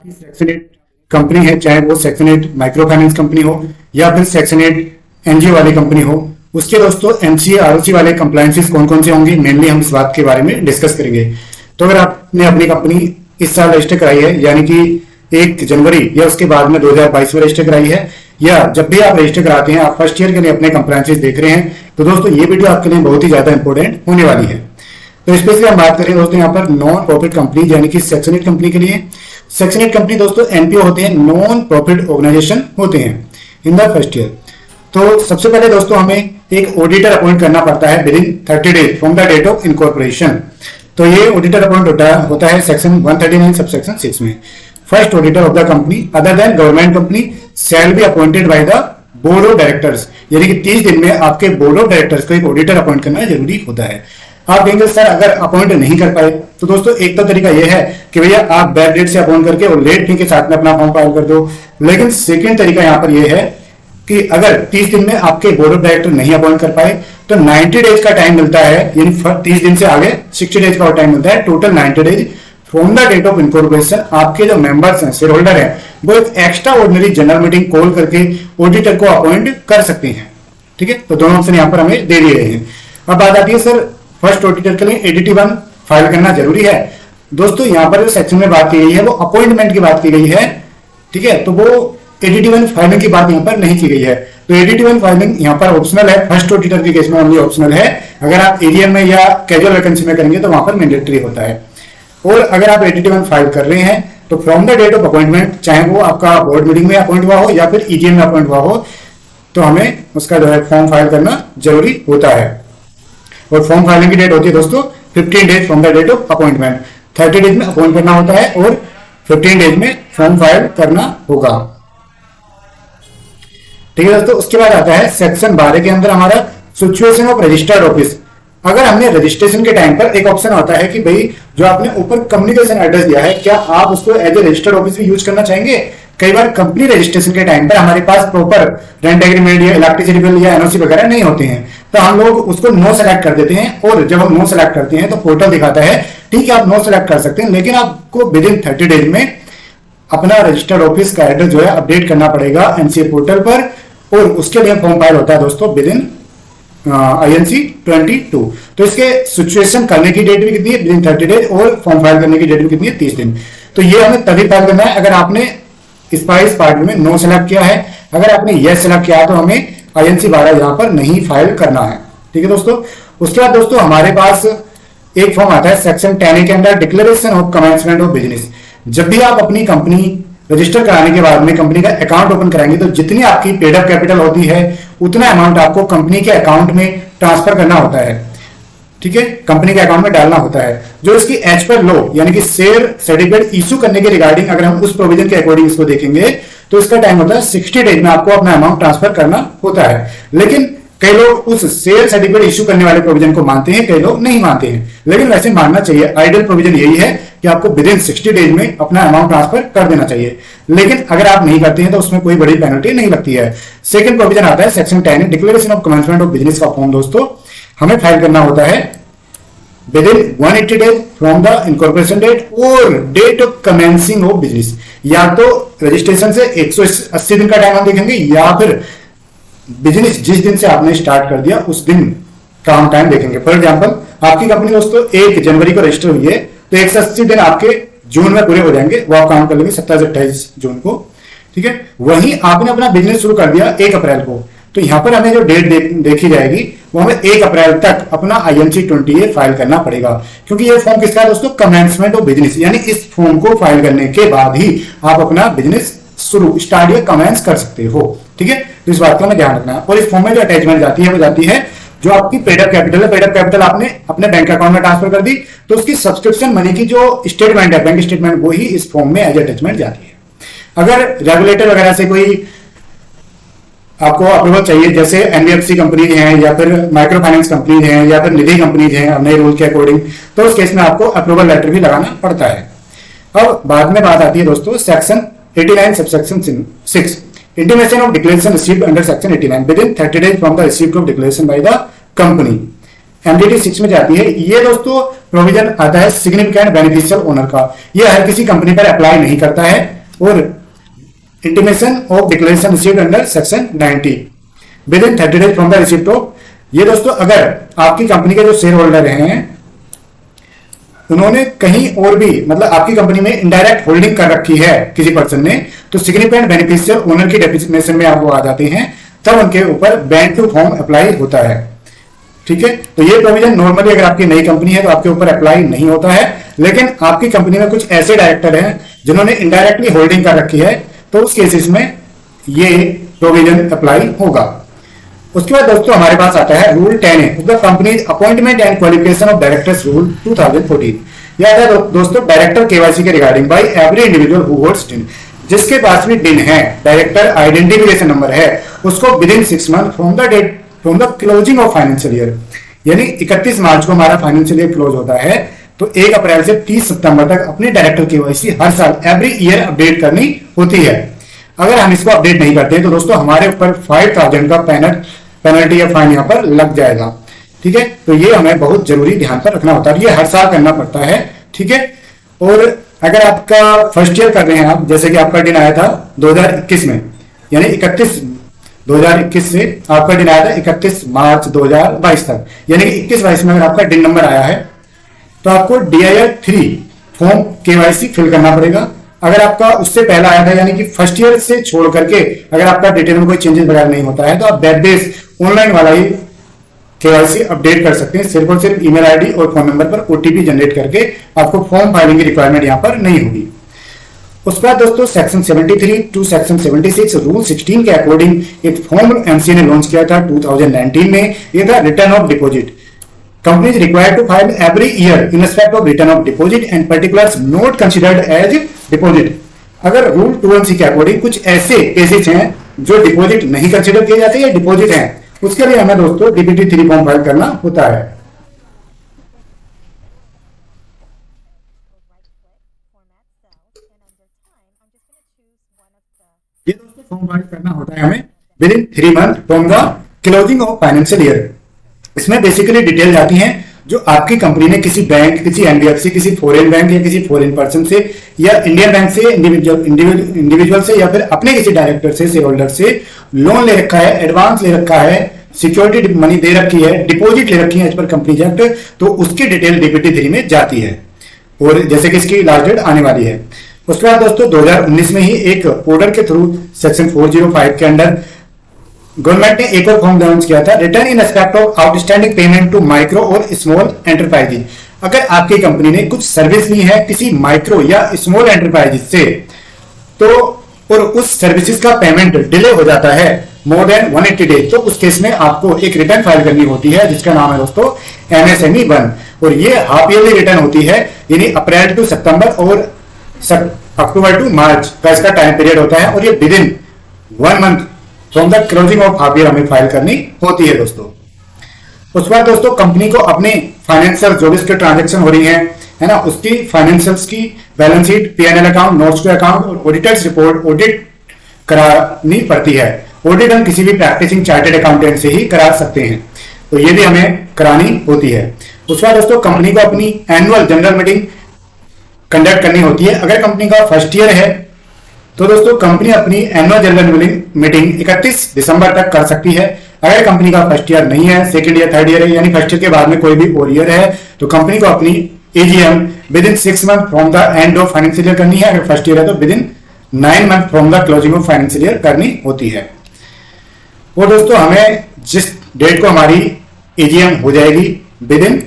Section 8 company है, चाहे वो सेक्शन 8 माइक्रो फाइनेंस कंपनी हो या फिर सेक्शन 8 एनजीओ वाली कंपनी हो, उसके दोस्तों एमसीए आरओसी वाले कंप्लायंसेस कौन कौन से होंगे, मेनली हम इस बात के बारे में डिस्कस करेंगे। तो अगर आपने अपनी कंपनी इस साल रजिस्टर कराई है, यानी कि 1 जनवरी या उसके बाद में 2022 में रजिस्टर कराई है, या जब भी आप रजिस्टर कराते हैं आप फर्स्ट ईयर के लिए अपने कंप्लायंसेस देख रहे हैं, तो दोस्तों ये वीडियो आपके लिए बहुत ही ज्यादा इंपॉर्टेंट होने वाली है। तो स्पेशली हम बात करें दोस्तों यहाँ पर नॉन प्रॉफिट कंपनी यानी कि सेक्शन 8 कंपनी के लिए। सेक्शन 8 कंपनी दोस्तों एनपीओ होते हैं, नॉन प्रॉफिट ऑर्गेनाइजेशन होते हैं इन द फर्स्ट ईयर। तो सबसे पहले दोस्तों हमें एक ऑडिटर अपॉइंट करना पड़ता है within 30 days from the date of incorporation. तो ये ऑडिटर अपॉइंट होता है सेक्शन 139 सबसेक्शन 6 में। First auditor of the company other than government company shall be appointed by the board of directors, यानी कि 30 दिन में आपके बोर्ड ऑफ डायरेक्टर्स को एक ऑडिटर अपॉइंट करना जरूरी होता है। आप कहेंगे सर अगर अपॉइंट नहीं कर पाए, तो दोस्तों एक तो तरीका यह है कि भैया आप बैक डेट से अपॉइंट करके और लेट फी के साथ में अपना फॉर्म फाइल कर दो। लेकिन सेकंड तरीका यहाँ पर यह है कि अगर 30 दिन में आपके बोर्ड ऑफ डायरेक्टर नहीं अपॉइंट कर पाए तो 90 डेज का टाइम मिलता है, यानी 30 दिन से आगे 60 डेज का टाइम मिलता है, total 90 days from the date of incorporation. आपके जो मेंबर्स हैं, शेयर होल्डर हैं, वो एक extraordinary general meeting call करके ऑडिटर को अपॉइंट कर सकते हैं। ठीक है, तो दोनों ऑप्शन यहाँ पर हमें दे दिए हैं। अब बात आती है सर फर्स्ट ऑडिटर के लिए एडीटी 1 फाइल करना जरूरी है। दोस्तों यहाँ पर जो सेक्शन में बात की गई है वो अपॉइंटमेंट की बात की गई है। ठीक है, तो वो एडीटी 1 फाइलिंग की बात यहाँ पर नहीं की गई है। तो एडीटी 1 फाइलिंग यहाँ पर ऑप्शनल है, फर्स्ट ऑडिटर के केस में ओनली ऑप्शनल है। अगर आप एडीएम में या कैजुअल वैकेंसी में करेंगे तो वहां पर मैंडेटरी होता है। और अगर आप एडीटी 1 फाइल कर रहे हैं तो from the date of appointment, चाहे वो आपका बोर्ड मीटिंग में अपॉइंट हुआ हो या फिर ईडीएम में अपॉइंट हुआ हो, तो हमें उसका जो है फॉर्म फाइल करना जरूरी होता है। और फॉर्म फाइलिंग की डेट होती है दोस्तों 15 days from the date of appointment. 30 days में अपॉइंट करना होता है और 15 डेज में फॉर्म फाइल करना होगा। ठीक है दोस्तों, उसके बाद आता है सेक्शन 12 के अंदर हमारा सिचुएशन ऑफ रजिस्टर्ड ऑफिस। अगर हमने रजिस्ट्रेशन के टाइम पर एक ऑप्शन आता है कि भाई जो आपने ऊपर कम्युनिकेशन एड्रेस दिया है, क्या आप उसको एज ए रजिस्टर्ड ऑफिस भी यूज करना चाहेंगे। कई बार कंपनी रजिस्ट्रेशन के टाइम पर हमारे पास प्रॉपर रेंट एग्रीमेंट या इलेक्ट्रिसिटी बिल या एनओसी वगैरह नहीं होते हैं, तो हम लोग उसको नो सेलेक्ट कर देते हैं। और जब हम नो सेलेक्ट करते हैं तो पोर्टल दिखाता है ठीक है आप नो सेलेक्ट कर सकते हैं, लेकिन आपको विद इन 30 डेज में अपना रजिस्टर्ड ऑफिस का एड्रेस जो है अपडेट करना पड़ेगा एनसीए पोर्टल पर। और उसके लिए फॉर्म फाइल होता है दोस्तों विद इन INC 22। तो इसके सिचुएशन करने की डेट भी कितनी है, विद इन 30 डेज, और फॉर्म फाइल करने की डेट भी कितनी है, 30 दिन। तो ये हमें तभी फाइल करना है अगर आपने इस पार्ट में नो सेलेक्ट किया है। अगर आपने यस सेलेक्ट किया है तो हमें INC 12 यहां पर नहीं फाइल करना है। ठीक है दोस्तों, उसके बाद दोस्तों हमारे पास एक फॉर्म आता है सेक्शन 10A के अंदर, declaration of commencement of business. जब भी आप अपनी कंपनी रजिस्टर कराने के बाद में कंपनी का अकाउंट ओपन कराएंगे तो जितनी आपकी पेड अप कैपिटल होती है उतना अमाउंट आपको कंपनी के अकाउंट में ट्रांसफर करना होता है। ठीक है, कंपनी के अकाउंट में डालना होता है। जो इसकी एज पर लॉ यानी कि शेयर सर्टिफिकेट इशू करने के रिगार्डिंग अगर हम उस प्रोविजन के अकॉर्डिंग इसको देखेंगे तो इसका टाइम होता है 60 डेज में आपको अपना अमाउंट ट्रांसफर करना होता है। लेकिन कई लोग उस शेयर सर्टिफिकेट इशू करने वाले प्रोविजन को मानते हैं, कई लोग नहीं मानते हैं, लेकिन वैसे मानना चाहिए। आइडियल प्रोविजन यही है कि आपको विद इन 60 डेज में अपना अमाउंट ट्रांसफर कर देना चाहिए। लेकिन अगर आप नहीं करते हैं तो उसमें कोई बड़ी पेनल्टी नहीं लगती है। सेकंड प्रोविजन आता है section 10 declaration of commencement of business का फॉर्म। दोस्तों हमें फाइल करना होता है within 180 days from the incorporation date और date of commencing of business. या तो रजिस्ट्रेशन से 180 दिन का टाइम हम देखेंगे, या फिर बिजनेस जिस दिन से आपने स्टार्ट कर दिया उस दिन का हम टाइम देखेंगे। फॉर एग्जांपल आपकी कंपनी दोस्तों 1 जनवरी को रजिस्टर हुई है तो 180 दिन आपके जून में पूरे हो जाएंगे, वो आप काम कर लेंगे 27 से 28 जून को। ठीक है, वहीं आपने अपना बिजनेस शुरू कर दिया 1 अप्रैल को, तो यहां पर हमें जो डेट देखी जाएगी वो हमें 1 अप्रैल तक अपना INC 20A फाइल करना पड़ेगा। क्योंकि ये फॉर्म किसका है दोस्तों, कमेंसमेंट ऑफ बिजनेस, यानी इस फॉर्म को फाइल करने के बाद ही आप अपना बिजनेस शुरू स्टार्ट या कमेंस कर सकते हो। ठीक है, तो इस बात का हमें ध्यान रखना है। और इस फॉर्म में जो अटैचमेंट जाती है वो जाती है जो आपकी पेड अप कैपिटल है। पेड अप कैपिटल आपने अपने बैंक अकाउंट में ट्रांसफर कर दी तो उसकी सब्सक्रिप्शन मनी की जो स्टेटमेंट है, बैंक स्टेटमेंट, वो ही इस फॉर्म में एज अटैचमेंट जाती है। अगर रेगुलेटर वगैरह से कोई आपको अप्रूवल चाहिए, जैसे NBFC कंपनी है या फिर माइक्रो फाइनेंस कंपनी है या फिर निधि कंपनी है नए रूल के अकॉर्डिंग, तो उस केस में आपको अप्रूवल लेटर भी लगाना पड़ता है। अब बाद में बात आती है दोस्तों section 89 subsection 6 intimation of declaration received under section 89 with in 30 days from the received of declaration by the company. MDT 6 में जाती है। ये दोस्तों प्रोविजन आता है सिग्निफिकेंट बेनिफिशियल ओनर का। यह हर किसी कंपनी पर अप्लाई नहीं करता है। और intimation of declaration received under section 90 with in 30 days from the receipt of. ये दोस्तों अगर आपकी कंपनी के जो शेयर होल्डर हैं उन्होंने कहीं और भी मतलब आपकी कंपनी में इनडायरेक्ट होल्डिंग कर रखी है किसी पर्सन ने, तो सिग्निफिकेंट बेनिफिशियल ओनर की डेफिनेशन में आप वो आ जाते हैं, तब उनके ऊपर बैंक टू फॉर्म अप्लाई होता है। ठीक है, तो ये प्रोविजन नॉर्मली अगर आपकी नई कंपनी है तो आपके ऊपर अप्लाई नहीं होता है, लेकिन आपकी कंपनी में कुछ ऐसे डायरेक्टर हैं जिन्होंने इनडायरेक्टली होल्डिंग कर रखी है, तो उस केसेस में ये प्रोविजन अप्लाई होगा। उसके बाद दोस्तों हमारे पास आता है rule 10A the companies appointment and qualification of directors rule 2014। यह आता है दोस्तों डायरेक्टर केवाईसी के regarding by every individual who holds DIN. जिसके पास भी डिन है, डायरेक्टर आइडेंटिफिकेशन नंबर है, उसको with in 6 month from the closing of financial year, यानी 31 मार्च को हमारा फाइनेंशियल ईयर क्लोज होता है, तो 1 अप्रैल से 30 सितंबर तक अपने डायरेक्टर केवाईसी हर साल एवरी ईयर अपडेट करनी होती है। अगर हम इसको अपडेट नहीं करते तो दोस्तों हमारे ऊपर 5000 का पेनल्टी या फाइन यहाँ पर लग जाएगा। ठीक है, तो ये हमें बहुत जरूरी ध्यान पर रखना होता है, ये हर साल करना पड़ता है। ठीक है, और अगर आपका फर्स्ट ईयर कर रहे हैं आप, जैसे कि आपका दिन आया था 2021 में, यानी 2021 से आपका दिन आया था 31 मार्च 2022 तक, यानी कि 21-22 में अगर आपका दिन नंबर आया है तो आपको DIR 3 फॉर्म केवाईसी फिल करना पड़ेगा। अगर आपका उससे पहला आया था, यानी कि फर्स्ट ईयर से छोड़ करके अगर आपका डिटेल में कोई चेंजेस वगैरह नहीं होता है, तो आप वेब बेस्ड ऑनलाइन वाला ही केवाईसी अपडेट कर सकते हैं। सिर्फ और सिर्फ ईमेल आईडी और फोन नंबर पर OTP जनरेट करके आपको फॉर्म फाइलिंग की रिक्वायरमेंट यहाँ पर नहीं होगी। उसके बाद दोस्तों सेक्शन 73 टू सेक्शन 76 रूल 16 के अकॉर्डिंग एक फॉर्म MCA ने लॉन्च किया था 2019 में। ये था return of deposit. Company is required to file every year in respect of return of deposit and particulars not considered as deposit। अगर रूल 2(1)(c) के अकॉर्डिंग कुछ ऐसे केसेस हैं जो डिपॉजिट नहीं कंसिडर किए जाते या डिपॉजिट हैं, उसके लिए हमें दोस्तों DPT 3 फॉर्म फाइल करना होता है। ये दोस्तों फॉर्म फाइल करना होता है हमें with in 3 month from the closing of financial year. इसमें बेसिकली डिटेल जाती हैं जो आपकी कंपनी ने किसी बैंक, किसी NBFC, किसी फॉरेन बैंक या किसी फॉरेन पर्सन से या इंडियन बैंक से, इंडिविजुअल से या फिर अपने किसी डायरेक्टर से, शेयर होल्डर से लोन ले रखा है, एडवांस ले रखा है, सिक्योरिटी मनी दे रखी है, डिपॉजिट ले रखी है एज पर कंपनी एक्ट, तो उसकी डिटेल DPT 3 में जाती है। और जैसे कि इसकी लास्ट डेट आने वाली है। उसके बाद दोस्तों 2019 में ही एक ऑर्डर के थ्रू सेक्शन 405 के अंडर गवर्नमेंट ने एक और फॉर्म लॉन्च किया था, return in respect of outstanding payment to micro और स्मॉल एंटरप्राइजेज। अगर आपकी कंपनी ने कुछ सर्विस ली है किसी माइक्रो या स्मॉल एंटरप्राइजेज से, तो और उस सर्विसेज का पेमेंट डिले हो जाता है मोर देन 180 डेज, तो उस केस में आपको एक रिटर्न फाइल करनी होती है जिसका नाम है दोस्तों MSME 1। और ये हाफ ईयरली रिटर्न होती है, यानी अप्रैल टू सितंबर और अक्टूबर टू मार्च का इसका टाइम पीरियड होता है, और ये with in 1 month from the closing of half year हमें फाइल करनी होती है दोस्तों। उसके बाद दोस्तों कंपनी को अपने फाइनेंशियल जो भी इसके ट्रांजेक्शन हो रही है ना, उसकी फाइनेंशियल्स की balance sheet, P&L account, notes to account और ऑडिटर्स रिपोर्ट ऑडिट करानी पड़ती है। ऑडिट हम किसी भी प्रैक्टिसिंग चार्टर्ड अकाउंटेंट से ही करा सकते हैं, तो ये भी हमें करानी होती है। उसके बाद दोस्तों कंपनी को अपनी एनुअल जनरल मीटिंग कंडक्ट करनी होती है। अगर कंपनी का फर्स्ट ईयर है तो दोस्तों कंपनी अपनी एनुअल जनरल मीटिंग 31 दिसंबर तक कर सकती है। अगर कंपनी का फर्स्ट ईयर नहीं है, सेकंड ईयर, थर्ड ईयर है, यानी फर्स्ट ईयर के बाद में कोई भी और ईयर है, तो कंपनी को अपनी AGM with in 6 month from the end of financial year करनी है। अगर फर्स्ट ईयर है तो with in 9 month from the closing of financial year करनी होती है। और दोस्तों हमें जिस डेट को हमारी AGM हो जाएगी within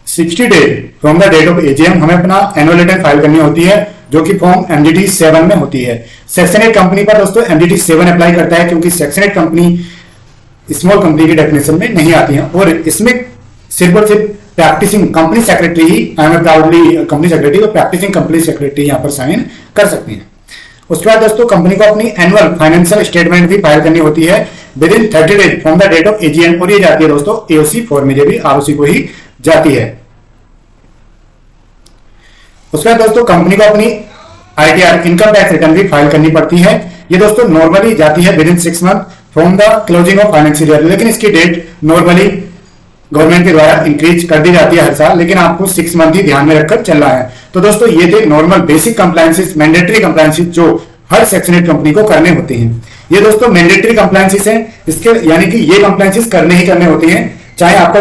60 days from the date of AGM हमें अपना एनुअल रिटर्न फाइल करनी होती है, जो कि फॉर्म MDT 7 में होती है। सेक्शन 8 कंपनी पर दोस्तों MDT 7 अप्लाई करता है, क्योंकि सेक्शन 8 कंपनी स्मॉल कंपनी की डेफिनेशन में नहीं आती है, और इसमें सिर्फ और सिर्फ प्रैक्टिसिंग कंपनी सेक्रेटरी ही, I am proudly company secretary, तो प्रैक्टिसिंग कंपनी सेक्रेटरी यहाँ पर साइन कर सकते हैं। उसके बाद दोस्तों कंपनी को अपनी एनुअल फाइनेंशियल स्टेटमेंट भी फाइल करनी होती है within 30 days from the date of AGM, और ये जाती है दोस्तों AOC फॉर्म में, भी ROC को ही जाती है। उसके बाद दोस्तों कंपनी को अपनी ITR इनकम टैक्स रिटर्न भी फाइल करनी पड़ती है। ये दोस्तों नॉर्मली जाती है with in 6 month from the closing of financial year, लेकिन इसकी डेट नॉर्मली गवर्नमेंट के द्वारा इंक्रीज कर दी जाती है हर साल, लेकिन आपको 6 मंथ ही ध्यान में रखकर चलना है। तो दोस्तों ये थे normal basic compliances, mandatory compliances जो हर सेक्शनेट कंपनी को करने होते हैं। ये दोस्तों मैंडेटरी कंप्लायंसेस हैं, इसके यानी कि ये कंप्लायंसेस करने ही करने होते हैं, चाहे आपका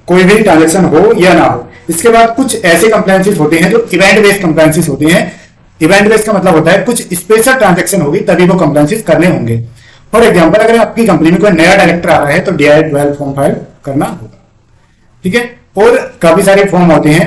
कोई भी ट्रांजेक्शन हो या ना हो। इसके बाद कुछ ऐसे कंप्लायंसेस होते हैं जो इवेंट बेस्ड कंप्लायंसेस होते हैं। इवेंट बेस्ड का मतलब होता है कुछ स्पेशल ट्रांजेक्शन होगी तभी वो कंप्लायंसेस करने होंगे। फॉर एग्जांपल, अगर आपकी कंपनी में कोई नया डायरेक्टर आ रहा है तो DI-12 फॉर्म फाइल करना होगा, ठीक है। और काफी सारे फॉर्म होते हैं।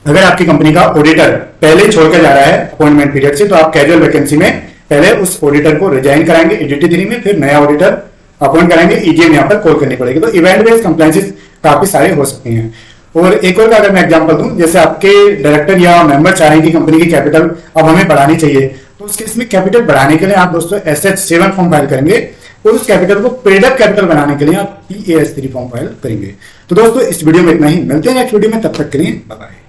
अगर आपकी कंपनी का ऑडिटर पहले छोड़कर जा रहा है अपॉइंटमेंट पीरियड से, तो आप कैजुअल वैकेंसी में पहले उस ऑडिटर को रिजाइन कराएंगे EDT3 में, फिर नया ऑडिटर अपॉइंट कराएंगे, EGM यहाँ पर कॉल करनी पड़ेगी। तो इवेंट बेस्ड कंप्लायंसेस काफी सारे हो सकते हैं। और एक और का अगर मैं एग्जांपल दूं, जैसे आपके डायरेक्टर या मेंबर चाह रहे हैं कि कंपनी की कैपिटल अब हमें बढ़ानी चाहिए, तो उस केस में कैपिटल बढ़ाने के लिए आप दोस्तों SH7 फॉर्म फाइल करेंगे और उस कैपिटल को पेड अप कैपिटल बनाने के लिए आप PAS3 फॉर्म फाइल करेंगे। तो दोस्तों इस वीडियो में इतना ही, मिलते हैं नेक्स्ट वीडियो में, तब तक के लिए बाय बाय।